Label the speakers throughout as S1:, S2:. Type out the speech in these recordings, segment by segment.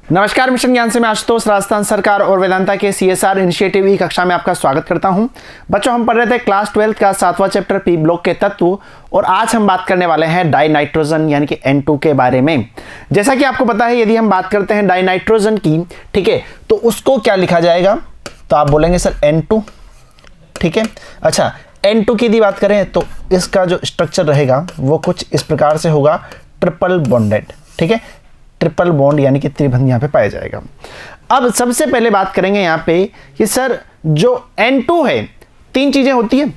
S1: नमस्कार, मिशन ज्ञान से मैं आशुतोष, राजस्थान सरकार और वेदांता के CSR इनिशिएटिव ई कक्षा में आपका स्वागत करता हूं। बच्चों, हम पढ़ रहे थे क्लास 12 का 7वां चैप्टर पी ब्लॉक के तत्व और आज हम बात करने वाले हैं डाइनाइट्रोजन यानी कि N2 के बारे में। जैसा कि आपको पता है, यदि हम बात करते हैं डाइनाइट्रोजन की, ठीक है, तो उसको क्या लिखा जाएगा? तो आप बोलेंगे सर N2, ठीक है। अच्छा, N2 की यदि बात करें तो इसका जो स्ट्रक्चर रहेगा वो कुछ इस प्रकार से होगा, ट्रिपल बॉन्डेड, ठीक है। ट्रिपल बॉन्ड यानी कि त्रिबंध यहाँ पे पाया जाएगा। अब सबसे पहले बात करेंगे यहाँ पे कि सर जो N2 है, तीन चीजें होती है।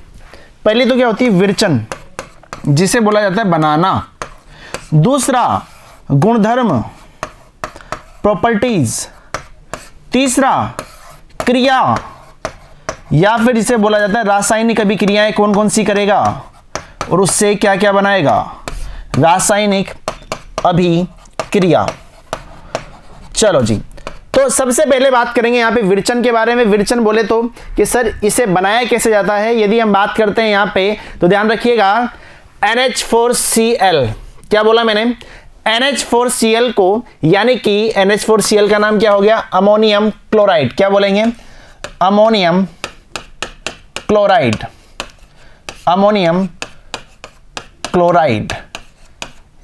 S1: पहली तो क्या होती है? विरचन, जिसे बोला जाता है बनाना। दूसरा गुणधर्म, प्रॉपर्टीज। तीसरा क्रिया, या फिर इसे बोला जाता है रासायनिक अभिक्रियाएं कौन कौन सी करेगा और उससे क्या क्या बनाएगा? रासायनिक अभिक्रिया। चलो जी, तो सबसे पहले बात करेंगे यहाँ पे विरचन के बारे में। विरचन बोले तो कि सर इसे बनाया कैसे जाता है। यदि हम बात करते हैं यहाँ पे तो ध्यान रखिएगा, NH4Cl, क्या बोला मैंने? NH4Cl को, यानी कि NH4Cl का नाम क्या हो गया? Ammonium chloride. क्या बोलेंगे? Ammonium chloride. अमोनियम क्लोराइड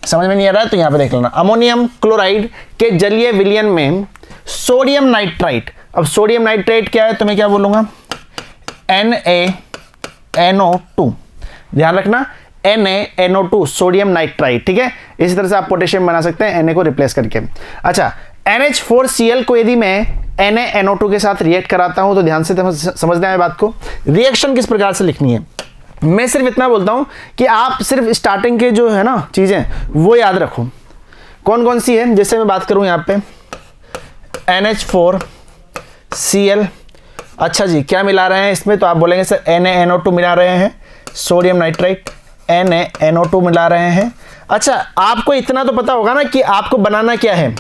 S1: समझ में नहीं आ रहा है तो यहां पे देख लेना। अमोनियम क्लोराइड के जलीय विलयन में सोडियम नाइट्राइट। अब सोडियम नाइट्राइट क्या है तो मैं क्या बोलूंगा? NaNO2। ध्यान रखना, NaNO2 सोडियम नाइट्राइट, ठीक है। इसी तरह से आप पोटेशियम बना सकते हैं Na को रिप्लेस करके। अच्छा, NH4Cl को यदि मैं NaNO2 के साथ रिएक्ट कराता हूं तो ध्यान से समझना है बात को। रिएक्शन किस प्रकार से लिखनी है, मैं सिर्फ इतना बोलता हूं कि आप सिर्फ स्टार्टिंग के जो है ना चीजें वो याद रखो। कौन कौन सी है? जैसे मैं बात करूं यहाँ पे NH4Cl। अच्छा जी, क्या मिला रहे हैं इसमें? तो आप बोलेंगे सर NaNO2 मिला रहे हैं, सोडियम नाइट्राइट NaNO2 मिला रहे हैं। अच्छा, आपको इतना तो पता होगा ना कि आपको बनाना क्या है।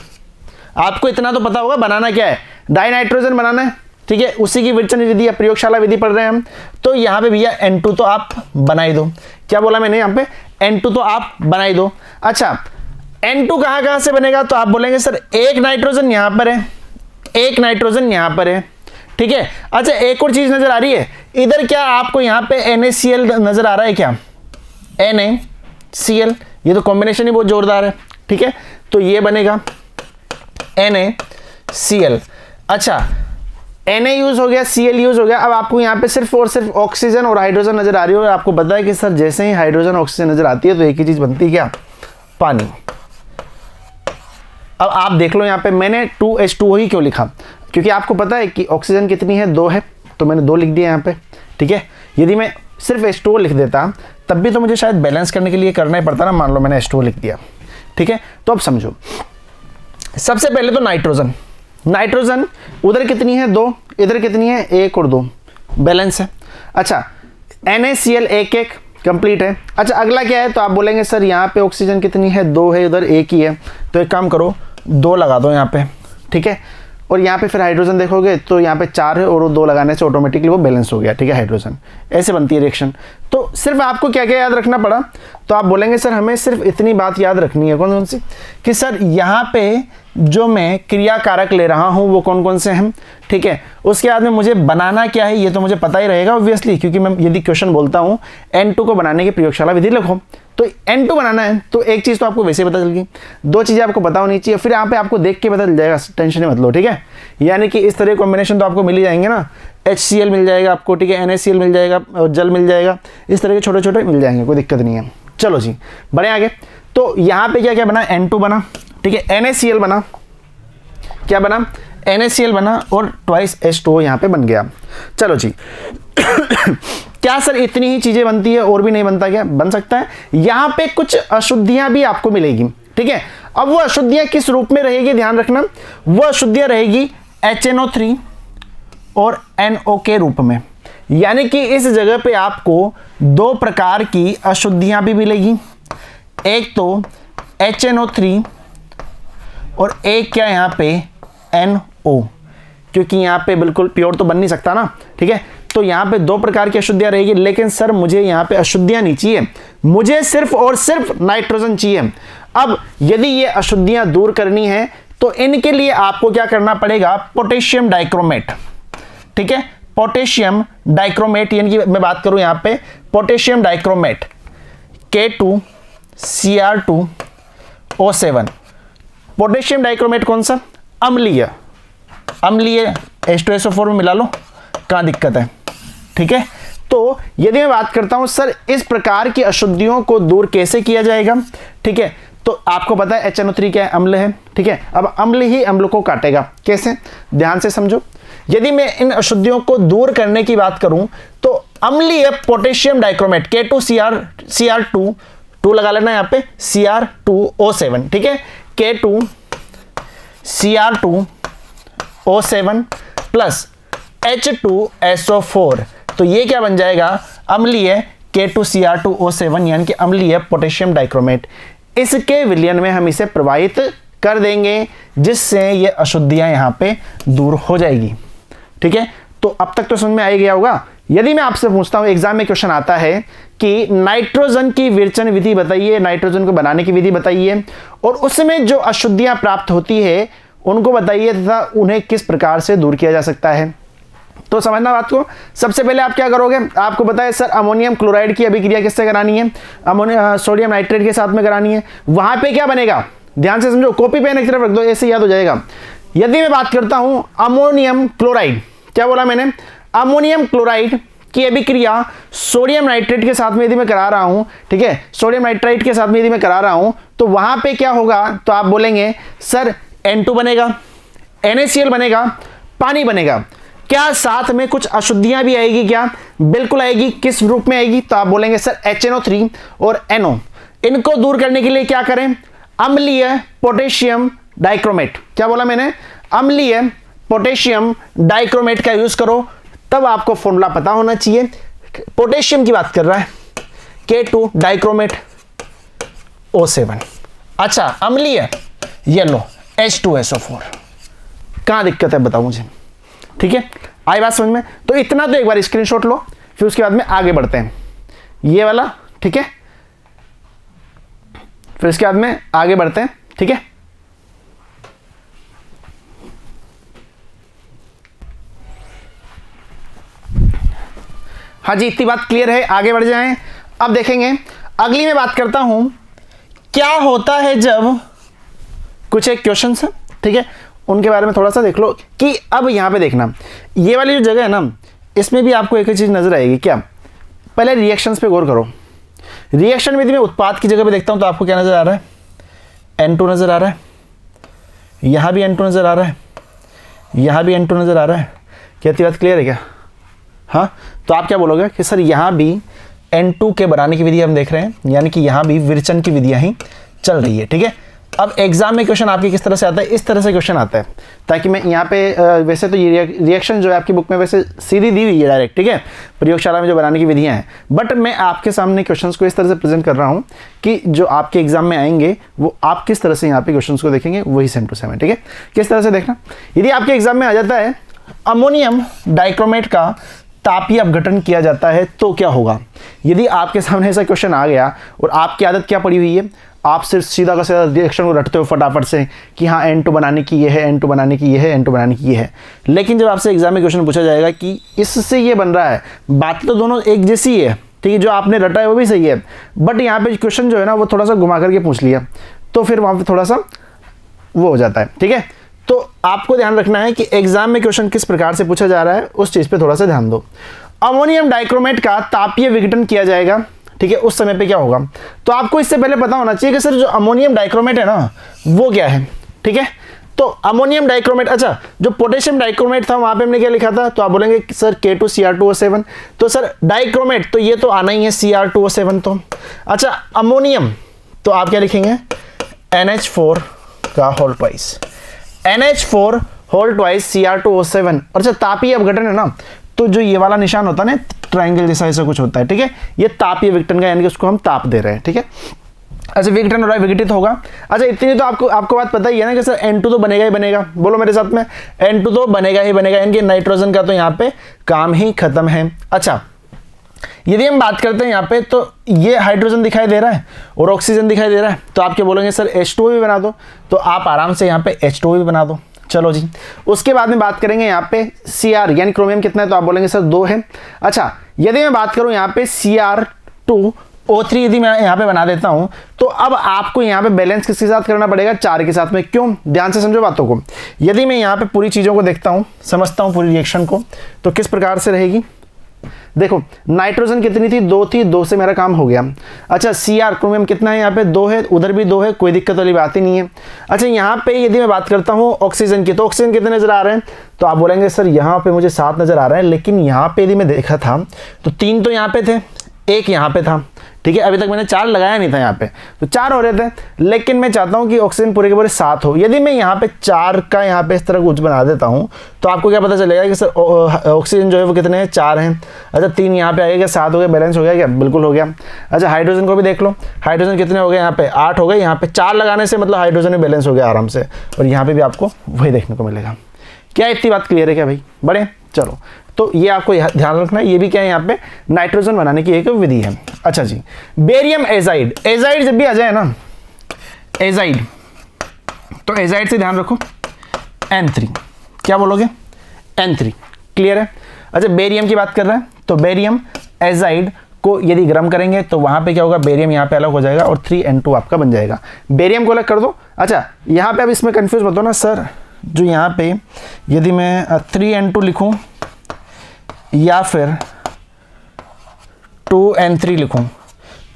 S1: आपको इतना तो पता होगा बनाना क्या है? डाइनाइट्रोजन बनाना है, ठीक है। उसी की विरचन विधि या प्रयोगशाला विधि पढ़ रहे हैं हम। तो यहाँ पे भैया N2 तो आप बना ही दो। क्या बोला मैंने यहाँ पे? N2 तो आप बना ही दो। अच्छा, N2 कहाँ से बनेगा? तो आप बोलेंगे सर एक नाइट्रोजन यहाँ पर है, एक नाइट्रोजन यहाँ पर है, ठीक है। अच्छा, एक और चीज नजर आ रही है इधर, क्या आपको यहाँ पे NaCl नजर आ रहा है क्या? NaCl, ये तो कॉम्बिनेशन ही बहुत जोरदार है, ठीक है। तो ये बनेगा NaCl। अच्छा, Na यूज हो गया, Cl यूज हो गया। अब आपको यहाँ पे सिर्फ और सिर्फ ऑक्सीजन और हाइड्रोजन नजर आ रही है और आपको पता है कि सर जैसे ही हाइड्रोजन ऑक्सीजन नजर आती है तो एक ही चीज बनती है, क्या? पानी। अब आप देख लो यहाँ पे मैंने 2H2O ही क्यों लिखा, क्योंकि आपको पता है कि ऑक्सीजन कितनी है? 2 है, तो मैंने 2 लिख दिया यहाँ पे, ठीक है। यदि मैं सिर्फ H2O लिख देता तब भी तो मुझे शायद बैलेंस करने के लिए करना ही पड़ता ना। मान लो मैंने H2O लिख दिया, ठीक है। तो अब समझो, सबसे पहले तो नाइट्रोजन। नाइट्रोजन उधर कितनी है? 2, इधर कितनी है? 1 और 2, बैलेंस है। अच्छा, NaCl 1 कंप्लीट है। अच्छा, अगला क्या है? तो आप बोलेंगे सर यहाँ पे ऑक्सीजन कितनी है? 2 है, उधर 1 ही है, तो एक काम करो 2 लगा दो यहाँ पे, ठीक है। और यहाँ पे फिर हाइड्रोजन देखोगे तो यहाँ पे 4 है और 2 लगाने से ऑटोमेटिकली वो बैलेंस हो गया, ठीक है। हाइड्रोजन ऐसे बनती है रिएक्शन। तो सिर्फ आपको क्या क्या याद रखना पड़ा? तो आप बोलेंगे सर हमें सिर्फ इतनी बात याद रखनी है। कौन कौन सी? कि सर यहाँ पे जो मैं क्रिया कारक ले रहा हूँ वो कौन कौन से हैं, ठीक है। उसके बाद में मुझे बनाना क्या है ये तो मुझे पता ही रहेगा ऑब्वियसली, क्योंकि मैं यदि क्वेश्चन बोलता हूँ N2 को बनाने की प्रयोगशाला विधि लिखो, तो N2 बनाना है तो एक चीज़ तो आपको वैसे पता चल गई, 2 चीज़ें आपको पता होनी चाहिए। फिर यहाँ पे आपको देख के पता चल जाएगा, टेंशन ही मत लो, ठीक है। यानी कि इस तरह कॉम्बिनेशन तो आपको मिल ही जाएंगे ना। HCl मिल जाएगा आपको, ठीक है। NaCl मिल जाएगा और जल मिल जाएगा, इस तरह के छोटे छोटे मिल जाएंगे, कोई दिक्कत नहीं है। चलो जी, बढ़े आगे। तो यहाँ पे क्या क्या बना? N2 बना, ठीक है। NaCl बना, क्या बना? NaCl बना और 2H2O यहाँ पे बन गया। चलो जी क्या सर इतनी ही चीजें बनती है और भी नहीं बनता? क्या बन सकता है? यहाँ पे कुछ अशुद्धियां भी आपको मिलेगी, ठीक है। अब वो अशुद्धियां किस रूप में रहेगी? ध्यान रखना, वो अशुद्धियां रहेगी HNO3 और NO के रूप में। यानी कि इस जगह पे आपको 2 प्रकार की अशुद्धियां भी मिलेगी, एक तो HNO3 और एक क्या यहाँ पे NO, क्योंकि यहाँ पे बिल्कुल प्योर तो बन नहीं सकता ना, ठीक है। तो यहाँ पे 2 प्रकार की अशुद्धियां रहेगी। लेकिन सर मुझे यहाँ पे अशुद्धियां नहीं चाहिए, मुझे सिर्फ और सिर्फ नाइट्रोजन चाहिए। अब यदि ये अशुद्धियां दूर करनी है तो इनके लिए आपको क्या करना पड़ेगा, पोटेशियम डाइक्रोमेट, ठीक है, पोटेशियम डाइक्रोमेट, यानी कि मैं बात करूं यहां पे potassium dichromate K2Cr2O7। Potassium dichromate कौन सा, अम्लीय, अम्लीय H2SO4 में मिला लो, कहां दिक्कत है, ठीक है। तो यदि मैं बात करता हूं सर इस प्रकार की अशुद्धियों को दूर कैसे किया जाएगा, ठीक है, तो आपको पता है HNO3 क्या है, अम्ल है, ठीक है। अब अम्ल ही अम्ल को काटेगा, कैसे, ध्यान से समझो। यदि मैं इन अशुद्धियों को दूर करने की बात करूं तो अम्लीय पोटेशियम डाइक्रोमेट K2Cr2 लगा लेना यहां पे Cr2O7, ठीक है, K2Cr2O7 प्लस H2SO4, तो ये क्या बन जाएगा, अम्लीय K2Cr2O7 यानी कि अम्लीय पोटेशियम डाइक्रोमेट। इसके विलयन में हम इसे प्रवाहित कर देंगे जिससे ये अशुद्धियां यहां पे दूर हो जाएगी, ठीक है। तो अब तक तो समझ में आ ही गया होगा। यदि मैं आपसे पूछता हूं, एग्जाम में क्वेश्चन आता है कि नाइट्रोजन की विरचन विधि बताइए, नाइट्रोजन को बनाने की विधि बताइए और उसमें जो अशुद्धियां प्राप्त होती है उनको बताइए तथा उन्हें किस प्रकार से दूर किया जा सकता है। तो समझना बात को, सबसे पहले आप क्या करोगे, आपको बताया सर अमोनियम क्लोराइड की अभिक्रिया किससे करानी है, सोडियम नाइट्रेट के साथ में करानी है। वहां पे क्या बनेगा, ध्यान से समझो, कॉपी पेन एक तरफ रख दो, ऐसे याद हो जाएगा। यदि मैं बात करता हूं अमोनियम क्लोराइड, क्या बोला मैंने, अमोनियम क्लोराइड की अभिक्रिया सोडियम नाइट्रेट के साथ में यदि मैं करा रहा हूं, ठीक है, सोडियम नाइट्राइट के साथ में यदि मैं करा रहा हूं तो वहां पे क्या होगा, तो आप बोलेंगे सर N2 बनेगा, NaCl बनेगा, पानी बनेगा। क्या साथ में कुछ अशुद्धियां भी आएगी, क्या बिल्कुल आएगी, किस रूप में आएगी, तो आप बोलेंगे सर HNO3 और NO। इनको दूर करने के लिए क्या करें, अम्लीय पोटेशियम डाइक्रोमेट, क्या बोला मैंने, अम्लीय पोटेशियम डाइक्रोमेट का यूज करो। तब आपको फॉर्मूला पता होना चाहिए, पोटेशियम की बात कर रहा है, K2 डाइक्रोमेट O7। अच्छा अम्लीय येलो H2SO4, कहां दिक्कत है बताओ मुझे, ठीक है, आई बात समझ में। तो इतना तो एक बार स्क्रीनशॉट लो, फिर उसके बाद में आगे बढ़ते हैं, ये वाला, ठीक है, फिर इसके बाद में आगे बढ़ते हैं, ठीक है। हाँ जी, इतनी बात क्लियर है, आगे बढ़ जाएं। अब देखेंगे अगली में बात करता हूं क्या होता है जब, कुछ एक क्वेश्चन है, ठीक है, उनके बारे में थोड़ा सा देख लो कि अब यहां पे देखना, ये वाली जो जगह है ना, इसमें भी आपको एक चीज नजर आएगी, क्या, पहले रिएक्शंस पे गौर करो। रिएक्शन में यदि मैं उत्पाद की जगह पे देखता हूं तो आपको क्या नजर आ रहा है, N2 नजर आ रहा है, यहां भी N2 नजर आ रहा है, यहां भी N2 नजर आ रहा है। क्या बात क्लियर है क्या, हाँ, तो आप क्या बोलोगे कि सर यहां भी N2 के बनाने की विधि हम देख रहे हैं, यानी कि यहां भी विरचन की विधियां ही चल रही है, ठीक है। अब एग्जाम में क्वेश्चन आपके किस तरह से आता है, इस तरह से क्वेश्चन आता है, ताकि मैं यहाँ पे वैसे तो ये रिएक्शन जो है आपकी बुक में वैसे सीधी दी हुई है डायरेक्ट, ठीक है, प्रयोगशाला में जो बनाने की विधियां हैं, बट मैं आपके सामने क्वेश्चंस को इस तरह से प्रेजेंट कर रहा हूँ कि जो आपके एग्जाम में आएंगे वो आप किस तरह से यहाँ पे क्वेश्चंस को देखेंगे, वही सेम टू सेम है, ठीक है। किस तरह से देखना, यदि आपके एग्जाम में आ जाता है अमोनियम डाइक्रोमेट का तापीय अपघटन किया जाता है तो क्या होगा। यदि आपके सामने ऐसा क्वेश्चन आ गया और आपकी आदत क्या पड़ी हुई है, आप सिर्फ सीधा का सीधा रिएक्शन को रटते हो फटाफट से कि हाँ N2 बनाने की ये है, N2 बनाने की ये है, N2 बनाने की ये है। लेकिन जब आपसे एग्जाम में क्वेश्चन पूछा जाएगा कि इससे ये बन रहा है, बात तो दोनों एक जैसी है, ठीक है, जो आपने रटा है वो भी सही है, बट यहाँ पे क्वेश्चन जो है ना वो थोड़ा सा घुमा करके पूछ लिया, तो फिर वहाँ पर थोड़ा सा वो हो जाता है, ठीक है। तो आपको ध्यान रखना है कि एग्जाम में क्वेश्चन किस प्रकार से पूछा जा रहा है, उस चीज पे थोड़ा सा ध्यान दो। अमोनियम डाइक्रोमेट का तापीय विघटन किया जाएगा, ठीक है, उस समय पे क्या होगा, तो आपको इससे पहले पता होना चाहिए कि सर जो अमोनियम डाइक्रोमेट है ना वो क्या है, ठीक है। तो अमोनियम डाइक्रोमेट, अच्छा जो पोटेशियम डाइक्रोमेट था वहां पे हमने क्या लिखा था, तो आप बोलेंगे सर K2Cr2O7, तो सर डाइक्रोमेट तो ये तो आना ही है Cr2O7 तो। अच्छा अमोनियम तो आप क्या लिखेंगे NH4 का whole twice, NH4 whole twice Cr2O7। और अच्छा तापीय अपघटन है ना, तो जो ये वाला निशान होता है ना ट्रायंगल जैसा ऐसा कुछ होता है, ठीक है, ये तापीय विघटन का, यानी कि उसको हम ताप दे रहे हैं, ठीक है। अच्छा विघटन हो रहा है, विघटित होगा। अच्छा इतनी तो आपको बात पता ही है ना कि सर N2 तो बनेगा ही बनेगा, बोलो मेरे साथ में, N2 तो बनेगा ही बनेगा, यानी कि नाइट्रोजन का तो यहाँ पे काम ही खत्म है। अच्छा यदि हम बात करते हैं यहाँ पे तो ये हाइड्रोजन दिखाई दे रहा है और ऑक्सीजन दिखाई दे रहा है, तो आप क्या बोलेंगे सर H2O भी बना दो, तो आप आराम से यहाँ पे H2O भी बना दो। चलो जी, उसके बाद में बात करेंगे यहाँ पे Cr यानी क्रोमियम कितना है, तो आप बोलेंगे सर 2 है। अच्छा, यदि मैं बात करूँ यहाँ पे Cr2O3 यदि मैं यहाँ पे बना देता हूँ, तो अब आपको यहाँ पे बैलेंस किसके साथ करना पड़ेगा, 4 के साथ में। क्यों, ध्यान से समझो बातों को। यदि मैं यहाँ पे पूरी चीज़ों को देखता हूँ, समझता हूँ पूरी रिएक्शन को, तो किस प्रकार से रहेगी। देखो नाइट्रोजन कितनी थी, 2 थी, 2 से मेरा काम हो गया। अच्छा, Cr क्रोमियम कितना है यहाँ पे, 2 है, उधर भी 2 है, कोई दिक्कत वाली बात ही नहीं है। अच्छा, यहाँ पे यदि मैं बात करता हूँ ऑक्सीजन की, तो ऑक्सीजन कितने नजर आ रहे हैं, तो आप बोलेंगे सर यहाँ पे मुझे 7 नजर आ रहा है, लेकिन यहाँ पे यदि मैं देखा था तो 3 तो यहाँ पे थे, 1 यहाँ पे था, ठीक है। अभी तक मैंने 4 लगाया नहीं था यहाँ पे, तो 4 हो रहे थे, लेकिन मैं चाहता हूँ कि ऑक्सीजन पूरे के पूरे 7 हो। यदि मैं यहाँ पे 4 का यहाँ पे इस तरह कुछ बना देता हूँ, तो आपको क्या पता चलेगा कि सर ऑक्सीजन जो है वो कितने हैं, 4 हैं। अच्छा, 3 यहाँ पे आएगा, 7 हो गया, बैलेंस हो गया क्या, बिल्कुल हो गया। अच्छा, हाइड्रोजन को भी देख लो, हाइड्रोजन कितने हो गए, यहाँ पे 8 हो गए, यहाँ पे 4 लगाने से मतलब हाइड्रोजन में बैलेंस हो गया आराम से, और यहाँ पे भी आपको वही देखने को मिलेगा। क्या इतनी बात क्लियर है क्या भाई, बड़े। चलो, तो ये आपको ध्यान रखना है, ये भी क्या है यहाँ पे नाइट्रोजन बनाने की एक विधि है। अच्छा जी, बेरियम एजाइड, एजाइड जब भी आ जाए ना, एजाइड, तो एजाइड से ध्यान रखो N3, क्या बोलोगे, N3, क्लियर है। अच्छा, बेरियम की बात कर रहा है, तो बेरियम एजाइड को यदि गर्म करेंगे तो वहां पे क्या होगा, बेरियम यहाँ पे अलग हो जाएगा और 3N2 आपका बन जाएगा। बेरियम को अलग कर दो। अच्छा, यहाँ पे अब इसमें कंफ्यूज मत हो ना सर, जो यहाँ पे यदि मैं 3N2 लिखूं या फिर 2N3 लिखूं,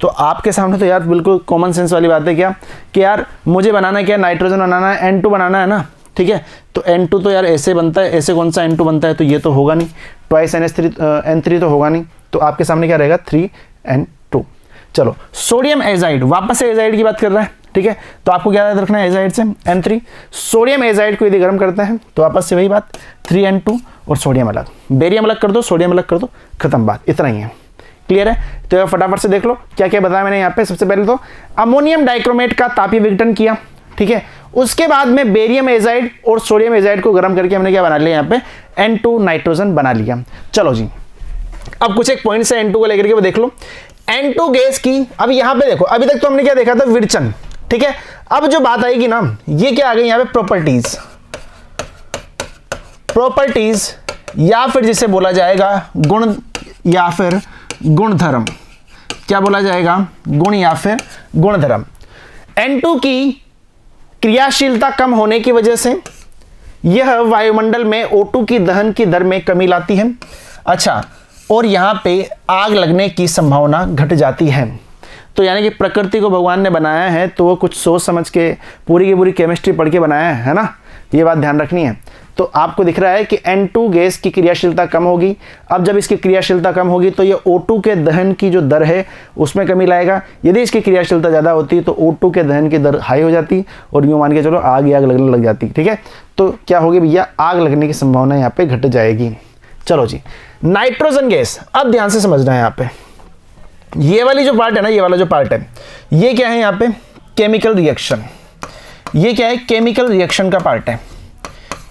S1: तो आपके सामने तो यार बिल्कुल कॉमन सेंस वाली बात है क्या, कि यार मुझे बनाना क्या, नाइट्रोजन बनाना है, N2 बनाना है ना, ठीक है। तो N2 तो यार ऐसे बनता है, ऐसे कौन सा N2 बनता है, तो ये तो होगा नहीं, ट्वाइस N3 तो होगा नहीं, तो आपके सामने क्या रहेगा, 3N2। चलो, सोडियम एजाइड, वापस से एजाइड की बात कर रहा है, ठीक है। तो आपको क्या याद रखना है, एजाइड से N3, सोडियम एजाइड को यदि गर्म करते हैं तो वापस से वही बात, 3N2 और सोडियम अलग, बेरियम अलग कर दो, सोडियम अलग कर दो, खत्म बात, इतना ही है, क्लियर है। तो फटाफट से देख लो क्या क्या बताया मैंने यहाँ पे। सबसे पहले तो अमोनियम डाइक्रोमेट का तापीय विघटन किया, ठीक है। उसके बाद में बेरियम एजाइड और सोडियम एजाइड को गर्म करके हमने क्या बना लिया, यहाँ पे N2 नाइट्रोजन बना लिया। चलो जी, अब कुछ एक पॉइंट से N2 को लेकर के वो देख लो। N2 गैस की, अब यहाँ पे देखो, अभी तक तो हमने क्या देखा था, विरचन, ठीक है। अब जो बात आएगी ना, ये क्या आ गई यहाँ पे, प्रॉपर्टीज, प्रॉपर्टीज या फिर जिसे बोला जाएगा गुण या फिर गुणधर्म, क्या बोला जाएगा, गुण या फिर गुणधर्म। N2 की क्रियाशीलता कम होने की वजह से यह वायुमंडल में O2 की दहन की दर में कमी लाती है। अच्छा, और यहाँ पे आग लगने की संभावना घट जाती है। तो यानी कि प्रकृति को भगवान ने बनाया है तो वो कुछ सोच समझ के पूरी की पूरी केमिस्ट्री पढ़ के बनाया है ना, ये बात ध्यान रखनी है। तो आपको दिख रहा है कि N2 गैस की क्रियाशीलता कम होगी। अब जब इसकी क्रियाशीलता कम होगी तो ये O2 के दहन की जो दर है उसमें कमी लाएगा। यदि इसकी क्रियाशीलता ज़्यादा होती तो O2 के दहन की दर हाई हो जाती और यूँ मान के चलो आग लगने लग जाती, ठीक है। तो क्या होगी भैया, आग लगने की संभावना यहाँ पे घट जाएगी। चलो जी, नाइट्रोजन गैस, अब ध्यान से समझना है यहाँ पे, ये वाली जो पार्ट है ना, ये वाला जो पार्ट है, ये क्या है यहाँ पे, केमिकल रिएक्शन। ये क्या है, केमिकल रिएक्शन का पार्ट है।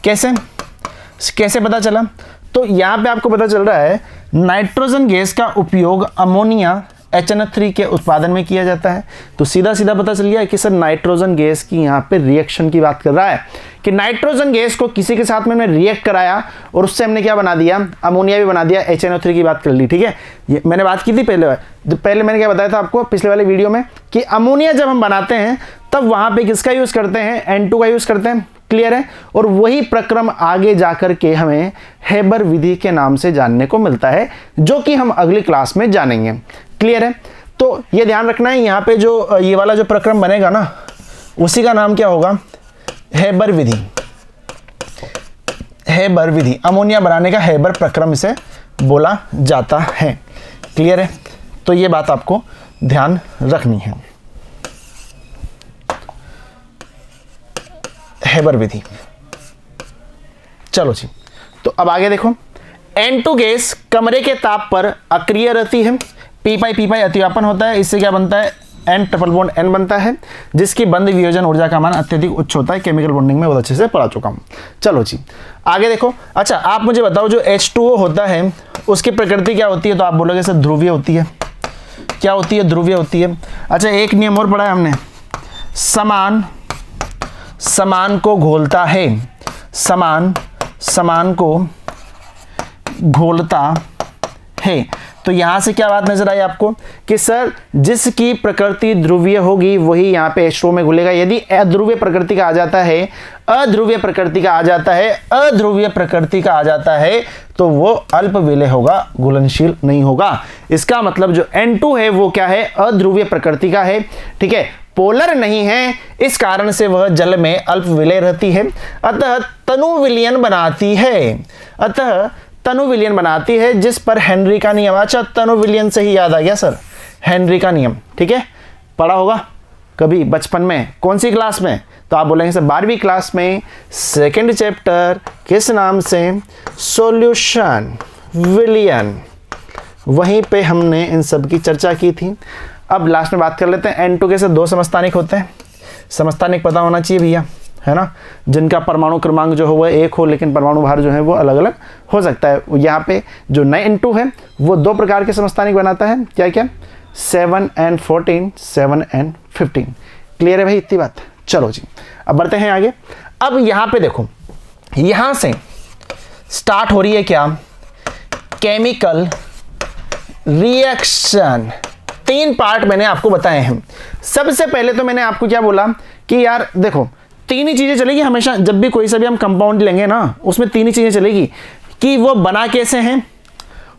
S1: कैसे कैसे पता चला, तो यहाँ पे आपको पता चल रहा है नाइट्रोजन गैस का उपयोग अमोनिया HNO3 के उत्पादन में किया जाता है। तो सीधा सीधा पता चल गया कि सर नाइट्रोजन गैस की यहाँ पे रिएक्शन की बात कर रहा है, कि नाइट्रोजन गैस को किसी के साथ में हमने रिएक्ट कराया और उससे हमने क्या बना दिया, अमोनिया भी बना दिया, HNO3 की बात कर ली, ठीक है। ये मैंने बात की थी पहले मैंने क्या बताया था आपको पिछले वाले वीडियो में, कि अमोनिया जब हम बनाते हैं तब वहाँ पे किसका यूज़ करते हैं, N2 का यूज़ करते हैं, क्लियर है। और वही प्रक्रम आगे जाकर के हमें हेबर विधि के नाम से जानने को मिलता है, जो कि हम अगली क्लास में जानेंगे, क्लियर है। तो ये ध्यान रखना है, यहाँ पे जो ये वाला जो प्रक्रम बनेगा ना, उसी का नाम क्या होगा, हेबर विधि। हेबर विधि, अमोनिया बनाने का हेबर प्रक्रम इसे बोला जाता है, क्लियर है। तो ये बात आपको ध्यान रखनी है, हेबर विधि। चलो जी, तो अब आगे देखो, N2 गैस कमरे के ताप पर अक्रिय रहती है, पी पाई अतिव्यापन होता है, इससे क्या बनता है, N ट्रिपल बॉन्ड N बनता है, जिसकी बंध वियोजन ऊर्जा का मान अत्यधिक उच्च होता है। केमिकल बॉन्डिंग में बहुत अच्छे से पढ़ा चुका हूँ। चलो जी आगे देखो। अच्छा आप मुझे बताओ जो H2O होता है उसकी प्रकृति क्या होती है? तो आप बोलोगे सर ध्रुवीय होती है। क्या होती है? ध्रुवीय होती है। अच्छा एक नियम और पढ़ा है हमने, समान को घोलता है, समान को घोलता है। तो यहां से क्या बात नजर आई आपको कि सर जिसकी प्रकृति ध्रुवीय होगी वही यहाँ पे H2O में घुलेगा। यदि अध्रुवीय प्रकृति का आ जाता है, अध्रुवीय प्रकृति का आ जाता है, अध्रुवीय प्रकृति का आ जाता है तो वो अल्प विलेय होगा, घुलनशील नहीं होगा। इसका मतलब जो N2 है वो क्या है? अध्रुवीय प्रकृति का है, ठीक है, पोलर नहीं है, इस कारण से वह जल में अल्प विलेय रहती है, अतः तनु विलयन बनाती है, जिस पर हेनरी का नियम। अच्छा तनु विलयन से ही याद आ गया सर, हेनरी का नियम, ठीक है, पढ़ा होगा कभी बचपन में। कौन सी क्लास में? तो आप बोलेंगे सर 12वीं क्लास में, सेकंड चैप्टर किस नाम से? सॉल्यूशन विलयन, वहीं पे हमने इन सब की चर्चा की थी। अब लास्ट में बात कर लेते हैं N2 के साथ 2 समस्थानिक होते हैं। समस्थानिक पता होना चाहिए भैया, है ना, जिनका परमाणु क्रमांक जो हो वह 1 हो लेकिन परमाणु भार जो है वो अलग अलग हो सकता है। यहाँ पे जो N2 है वो 2 प्रकार के समस्थानिक बनाता है। क्या क्या? 7n14, 7n15। क्लियर है भाई इतनी बात? चलो जी अब बढ़ते हैं आगे। अब यहाँ पे देखो, यहाँ से स्टार्ट हो रही है क्या? Chemical reaction. 3 पार्ट मैंने आपको बताए हैं। सबसे पहले तो मैंने आपको क्या बोला कि यार देखो 3 ही चीजें चलेगी हमेशा, जब भी कोई सा भी हम कंपाउंड लेंगे ना उसमें 3 ही चीजें चलेगी कि वो बना कैसे हैं,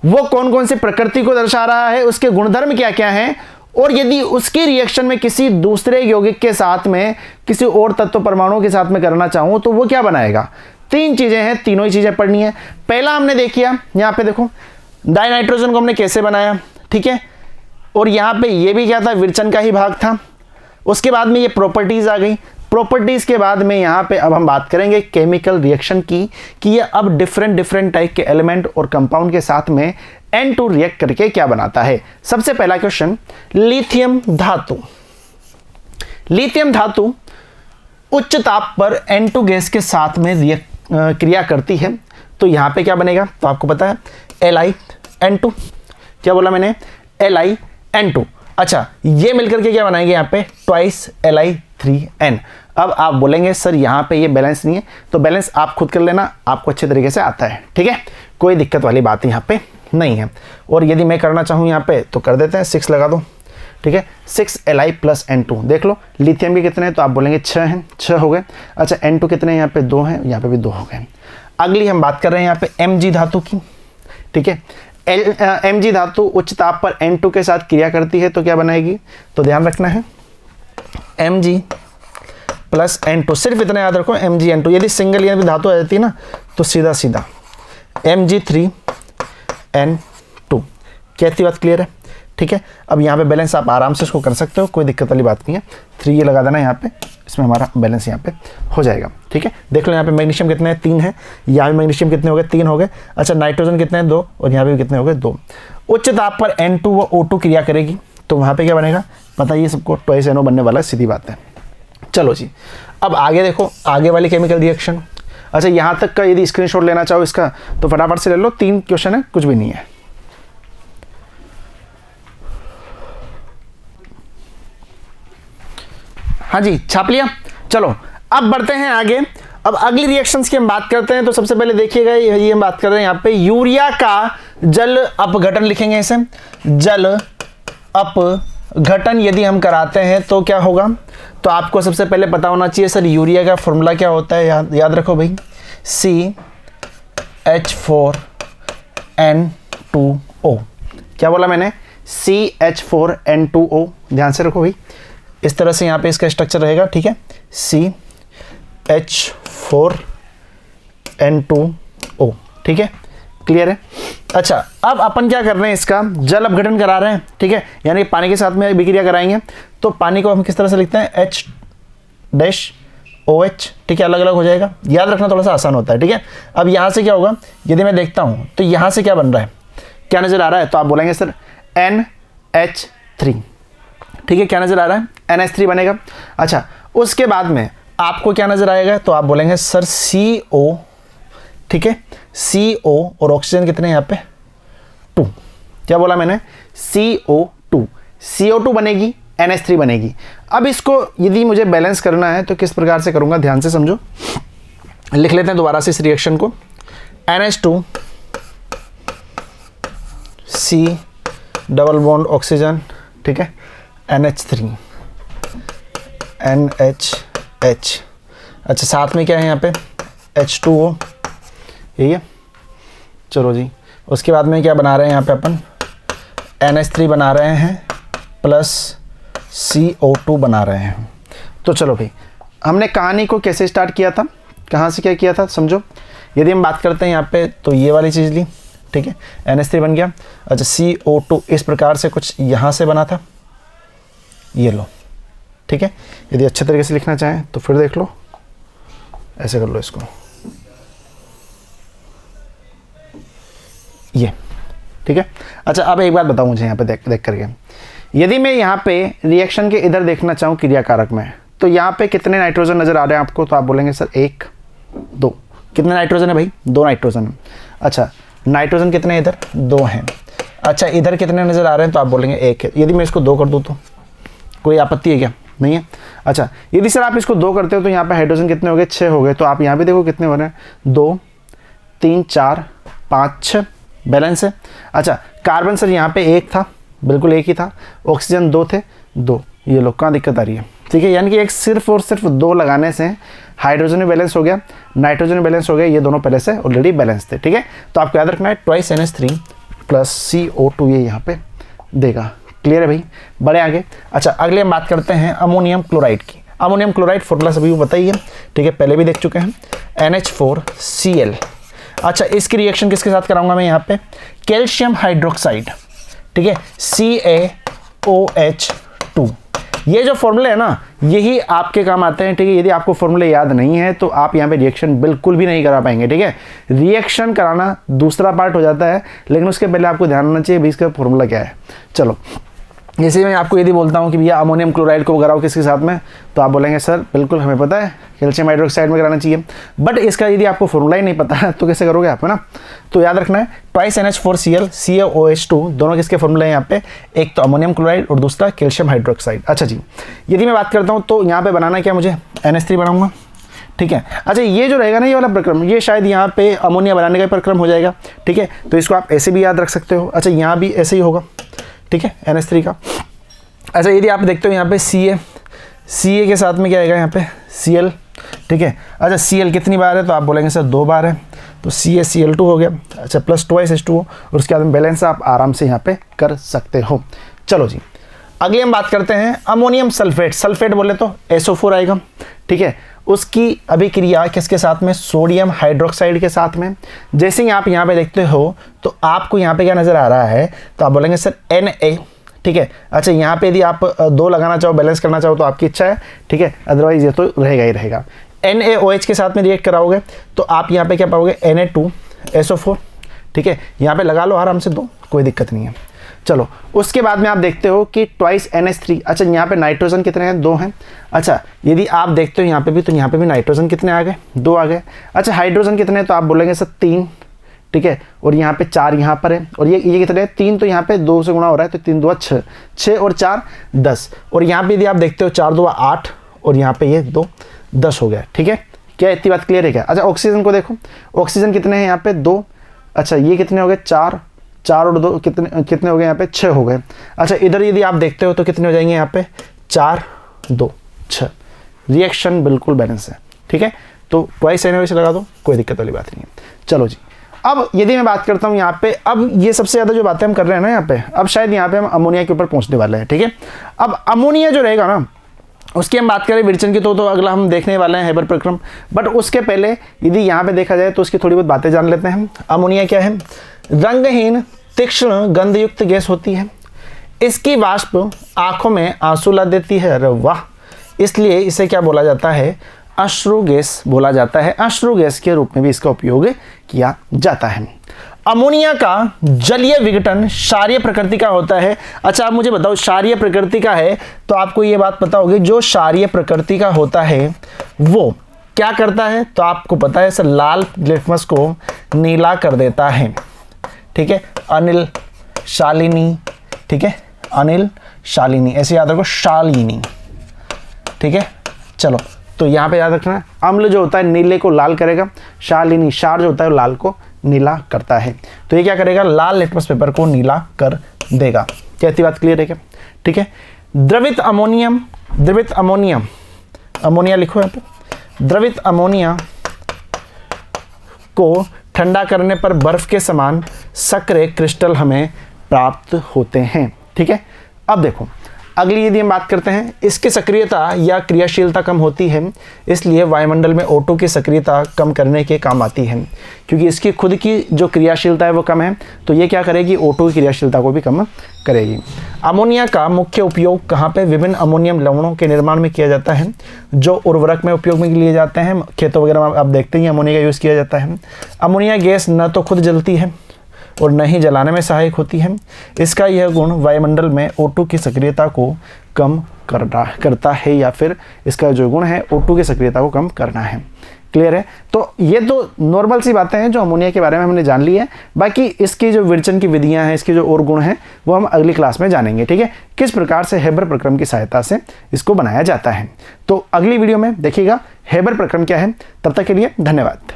S1: वो कौन कौन सी प्रकृति को दर्शा रहा है, उसके गुणधर्म क्या क्या हैं, और यदि उसकी रिएक्शन में किसी दूसरे यौगिक के साथ में किसी और तत्व परमाणु के साथ में करना चाहूं तो वो क्या बनाएगा। 3 चीजें हैं, तीनों ही चीजें पढ़नी है। पहला हमने देखिए यहाँ पे देखो डाइनाइट्रोजन को हमने कैसे बनाया, ठीक है, और यहाँ पे ये भी क्या था? विरचन का ही भाग था। उसके बाद में ये प्रॉपर्टीज आ गई। प्रॉपर्टीज के बाद में यहाँ पे अब हम बात करेंगे केमिकल रिएक्शन की कि ये अब डिफरेंट टाइप के एलिमेंट और कंपाउंड के साथ में N2 रिएक्ट करके क्या बनाता है। सबसे पहला क्वेश्चन, लिथियम धातु। लिथियम धातु उच्च ताप पर N2 गैस के साथ में क्रिया करती है तो यहाँ पे क्या बनेगा? तो आपको पता है LiN2। क्या बोला मैंने? LiN2। अच्छा ये मिलकर के क्या बनाएंगे यहाँ पे? Twice Li3N। अब आप बोलेंगे सर यहाँ पे ये बैलेंस नहीं है, तो बैलेंस आप खुद कर लेना, आपको अच्छे तरीके से आता है, ठीक है, कोई दिक्कत वाली बात यहाँ पे नहीं है। और यदि मैं करना चाहूँ यहाँ पे तो कर देते हैं, 6 लगा दो, ठीक है, 6 Li + N2। देख लो लिथियम के कितने हैं तो आप बोलेंगे 6 हैं, 6 हो गए। अच्छा N2 कितने हैं? यहाँ पे 2 हैं, यहाँ पे भी 2 हो गए। अगली हम बात कर रहे हैं यहाँ पे Mg धातु की, ठीक है। Mg धातु उच्च ताप पर N2 के साथ क्रिया करती है तो क्या बनाएगी? तो ध्यान रखना है Mg + N2, सिर्फ इतना याद रखो Mg N2। यदि सिंगल यहाँ पे धातु आ जाती है ना तो सीधा सीधा Mg3N2। कहती बात क्लियर है? ठीक है। अब यहाँ पे बैलेंस आप आराम से इसको कर सकते हो, कोई दिक्कत वाली बात नहीं है। 3 ये लगा देना यहाँ पे, इसमें हमारा बैलेंस यहाँ पे हो जाएगा। ठीक है, देख लो यहाँ पे मैग्नीशियम कितने हैं? 3 है। यहाँ पे मैग्नीशियम कितने हो गए? 3 हो गए। अच्छा नाइट्रोजन कितने हैं? 2। और यहाँ पे कितने हो गए? 2। उच्च ताप पर N2 व O2 क्रिया करेगी तो वहाँ पे क्या बनेगा पता ही है सबको, ट्वाइस NO बनने वाला है, सीधी बात है। चलो जी, अब आगे देखो, आगे वाली केमिकल रिएक्शन। अच्छा यहाँ तक का यदि स्क्रीनशॉट लेना चाहो इसका तो फटाफट से ले लो, 3 क्वेश्चन है, कुछ भी नहीं है। हाँ जी छाप लिया। चलो अब बढ़ते हैं आगे। अब अगली रिएक्शंस की हम बात करते हैं। तो सबसे पहले देखिएगा ये हम बात कर रहे हैं यहाँ पे यूरिया का जल अपघटन लिखेंगे इसे। जल अपघटन यदि हम कराते हैं तो क्या होगा, तो आपको सबसे पहले पता होना चाहिए सर यूरिया का फॉर्मूला क्या होता है। याद रखो भाई, CH4N2O। क्या बोला मैंने? CH4N2O। ध्यान से रखो भाई, इस तरह से यहाँ पे इसका स्ट्रक्चर रहेगा। ठीक है, CH4N2O। ठीक है, क्लियर है। अच्छा अब अपन क्या कर रहे हैं, इसका जल अपघटन करा रहे हैं। ठीक है, यानी पानी के साथ में अभिक्रिया कराएंगे। तो पानी को हम किस तरह से लिखते हैं? H-OH। ठीक है, अलग अलग हो जाएगा, याद रखना थोड़ा सा आसान होता है। ठीक है, अब यहाँ से क्या होगा, यदि मैं देखता हूँ तो यहाँ से क्या बन रहा है, क्या नजर आ रहा है, तो आप बोलेंगे सर NH3। ठीक है, क्या नज़र आ रहा है, NH3 बनेगा। अच्छा, उसके बाद में आपको क्या नज़र आएगा, तो आप बोलेंगे सर CO, ठीक है, CO और ऑक्सीजन कितने यहाँ पे 2, क्या बोला मैंने, CO2, CO2 बनेगी, NH3 बनेगी। अब इसको यदि मुझे बैलेंस करना है तो किस प्रकार से करूँगा, ध्यान से समझो, लिख लेते हैं दोबारा से इस रिएक्शन को, NH2 C double bond oxygen, ठीक है, NH3 NHH, अच्छा साथ में क्या है यहाँ पे H2O, यही है, चलो जी। उसके बाद में क्या बना रहे हैं यहाँ पे अपन, NH3 बना रहे हैं प्लस CO2 बना रहे हैं। तो चलो भाई, हमने कहानी को कैसे स्टार्ट किया था, कहाँ से क्या किया था, समझो। यदि हम बात करते हैं यहाँ पे, तो ये वाली चीज़ ली, ठीक है, NH3 बन गया। अच्छा, CO2 इस प्रकार से कुछ यहाँ से बना था, ये लो, ठीक है। यदि अच्छे तरीके से लिखना चाहें तो फिर देख लो, ऐसे कर लो इसको, ये, ठीक है। अच्छा, अब एक बात बताओ मुझे यहाँ पे देख करके, यदि मैं यहाँ पे रिएक्शन के इधर देखना चाहूँ क्रियाकारक में, तो यहाँ पे कितने नाइट्रोजन नज़र आ रहे हैं आपको, तो आप बोलेंगे सर 1 2, कितने नाइट्रोजन है भाई, 2 नाइट्रोजन है। अच्छा, नाइट्रोजन कितने इधर, 2 हैं। अच्छा, इधर कितने नज़र आ रहे हैं, तो आप बोलेंगे 1 है। यदि मैं इसको 2 कर दूँ तो कोई आपत्ति है क्या, नहीं है। अच्छा, यदि सर आप इसको 2 करते हो तो यहाँ पे हाइड्रोजन कितने हो गए, 6 हो गए। तो आप यहाँ पे देखो कितने हो रहे हैं, 2 3 4 5 6, बैलेंस है। अच्छा, कार्बन सर यहाँ पे 1 था, बिल्कुल 1 ही था, ऑक्सीजन 2 थे, 2, ये लोग कहाँ दिक्कत आ रही है, ठीक है। यानी कि एक सिर्फ और सिर्फ 2 लगाने से हाइड्रोजन में बैलेंस हो गया, नाइट्रोजन में बैलेंस हो गया, ये दोनों पहले से ऑलरेडी बैलेंस थे, ठीक है। तो आपको याद रखना है ट्वाइस NH3 प्लस CO2 ये यहाँ पे देगा। क्लियर है भाई, बड़े आगे। अच्छा, अगले हम बात करते हैं अमोनियम क्लोराइड की। अमोनियम क्लोराइड फॉर्मूला सभी को बताइए, ठीक है, पहले भी देख चुके हैं, NH4Cl। अच्छा, इसकी रिएक्शन किसके साथ कराऊंगा मैं यहाँ पे, कैल्शियम हाइड्रोक्साइड, ठीक है, CaOH2। ये जो फॉर्मूले है ना, यही आपके काम आते हैं, ठीक है। यदि आपको फॉर्मूले याद नहीं है तो आप यहाँ पे रिएक्शन बिल्कुल भी नहीं करा पाएंगे, ठीक है। रिएक्शन कराना दूसरा पार्ट हो जाता है, लेकिन उसके पहले आपको ध्यान होना चाहिए भी इसका फॉर्मूला क्या है। चलो, जैसे मैं आपको यदि बोलता हूँ कि भैया अमोनियम क्लोराइड को कराओ किसके साथ में, तो आप बोलेंगे सर बिल्कुल हमें पता है कैल्शियम हाइड्रोक्साइड में कराना चाहिए, बट इसका यदि आपको फॉर्मूला ही नहीं पता है तो कैसे करोगे आप, है ना। तो याद रखना है ट्वाइस NH4Cl CaOH2 दोनों किसके फॉर्मूले हैं यहाँ पे, एक तो अमोनियम क्लोराइड और दूसरा कैल्शियम हाइड्रोक्साइड। अच्छा जी, यदि मैं बात करता हूँ तो यहाँ पे बनाना क्या, मुझे NH3 बनाऊंगा, ठीक है। अच्छा, ये जो रहेगा ना, ये वाला प्रक्रम, ये शायद यहाँ पे अमोनिया बनाने का प्रक्रम हो जाएगा, ठीक है। तो इसको आप ऐसे भी याद रख सकते हो। अच्छा, यहाँ भी ऐसे ही होगा, ठीक है, NH3 का। अच्छा, यदि आप देखते हो यहाँ पे CA के साथ में क्या आएगा यहाँ पे Cl, ठीक है। अच्छा, Cl कितनी बार है, तो आप बोलेंगे सर 2 बार है, तो CaCl2 हो गया। अच्छा, प्लस ट्वाइस H2O, और उसके बाद में बैलेंस आप आराम से यहाँ पे कर सकते हो। चलो जी, अगली हम बात करते हैं अमोनियम सल्फेट। सल्फेट बोले तो SO4 आएगा, ठीक है। उसकी अभिक्रिया किसके साथ में, सोडियम हाइड्रोक्साइड के साथ में। जैसे ही आप यहाँ पे देखते हो तो आपको यहाँ पे क्या नज़र आ रहा है, तो आप बोलेंगे सर Na, ठीक है। अच्छा, यहाँ पे यदि आप 2 लगाना चाहो, बैलेंस करना चाहो तो आपकी इच्छा है, ठीक है, अदरवाइज ये तो रहेगा ही रहेगा। NaOH के साथ में रिएक्ट कराओगे तो आप यहाँ पे क्या पाओगे, Na2SO4, ठीक है। यहाँ पे लगा लो आराम से 2, कोई दिक्कत नहीं है। चलो, उसके बाद में आप देखते हो कि ट्वाइस NH3। अच्छा, यहाँ पे नाइट्रोजन कितने हैं, 2 हैं। अच्छा, यदि आप देखते हो यहाँ पे भी, तो यहाँ पे भी नाइट्रोजन कितने आ गए, 2 आ गए। अच्छा, हाइड्रोजन कितने हैं, तो आप बोलेंगे सर 3, ठीक है, और यहाँ पे 4 यहाँ पर है, और ये कितने हैं, 3, तो यहाँ पे 2 से गुणा हो रहा है, तो 3 2 6, 6 और 4 10, और यहाँ पे यदि आप देखते हो 4 2 8, और यहाँ पे ये 2 10 हो गया, ठीक है। क्या इतनी बात क्लियर है क्या। अच्छा, ऑक्सीजन को देखो, ऑक्सीजन कितने हैं यहाँ पे, 2। अच्छा, ये कितने हो गए, 4 और 2 कितने हो गए, यहाँ पे 6 हो गए। अच्छा, इधर यदि आप देखते हो तो कितने हो जाएंगे यहाँ पे, 4 2 6, रिएक्शन बिल्कुल बैलेंस है, ठीक है। तो ट्वाइस NaOH लगा दो, कोई दिक्कत वाली बात नहीं है। चलो जी, अब यदि मैं बात करता हूँ यहाँ पे, अब ये सबसे ज़्यादा जो बातें हम कर रहे हैं ना यहाँ पे, अब शायद यहाँ पे हम अमोनिया के ऊपर पहुँचने वाले हैं, ठीक है। अब अमोनिया जो रहेगा ना, उसकी हम बात करें विरचन की, तो अगला हम देखने वाले हैं हेबर प्रक्रम, बट उसके पहले यदि यहाँ पे देखा जाए तो उसकी थोड़ी बहुत बातें जान लेते हैं। अमोनिया क्या है, रंगहीन तीक्ष्ण गंधयुक्त गैस होती है। इसकी वाष्प आंखों में आंसू ला देती है, अरे वाह, इसलिए इसे क्या बोला जाता है, अश्रु गैस बोला जाता है। अश्रु गैस के रूप में भी इसका उपयोग किया जाता है। अमोनिया का जलीय विघटन क्षारीय प्रकृति का होता है। अच्छा आप मुझे बताओ, क्षारीय प्रकृति का है तो आपको ये बात पता होगी, जो क्षारीय प्रकृति का होता है वो क्या करता है, तो आपको पता है सर, लाल लिटमस को नीला कर देता है। ठीक है, अनिल शालिनी, ठीक है, अनिल शालिनी, ऐसे याद रखो, शालिनी। ठीक है, चलो तो यहाँ पे याद रखना, अम्ल जो होता है नीले को लाल करेगा, शालिनी क्षार जो होता है लाल को नीला करता है। तो ये क्या करेगा, लाल लिटमस पेपर को नीला कर देगा। क्या इतनी बात क्लियर है क्या? ठीक है, द्रवित अमोनियम, द्रवित अमोनियम, अमोनिया लिखो यहाँ पे, द्रवित अमोनिया को ठंडा करने पर बर्फ के समान सक्रिय क्रिस्टल हमें प्राप्त होते हैं। ठीक है, अब देखो अगली यदि हम बात करते हैं, इसकी सक्रियता या क्रियाशीलता कम होती है, इसलिए वायुमंडल में O2 की सक्रियता कम करने के काम आती है, क्योंकि इसकी खुद की जो क्रियाशीलता है वो कम है, तो ये क्या करेगी, O2 की क्रियाशीलता को भी कम करेगी। अमोनिया का मुख्य उपयोग कहाँ पे, विभिन्न अमोनियम लवणों के निर्माण में किया जाता है, जो उर्वरक में उपयोग में लिए जाते हैं, खेतों वगैरह में आप देखते हैं अमोनिया का यूज़ किया जाता है। अमोनिया गैस न तो खुद जलती है और न ही जलाने में सहायक होती है। इसका यह गुण वायुमंडल में O2 की सक्रियता को कम करता है, या फिर इसका जो गुण है O2 की सक्रियता को कम करना है। क्लियर है? तो ये तो नॉर्मल सी बातें हैं जो अमोनिया के बारे में हमने जान ली है। बाकी इसकी जो विरचन की विधियां हैं, इसके जो और गुण हैं, वो हम अगली क्लास में जानेंगे। ठीक है, किस प्रकार से हेबर प्रक्रम की सहायता से इसको बनाया जाता है। तो अगली वीडियो में देखिएगा हेबर प्रक्रम क्या है। तब तक के लिए धन्यवाद।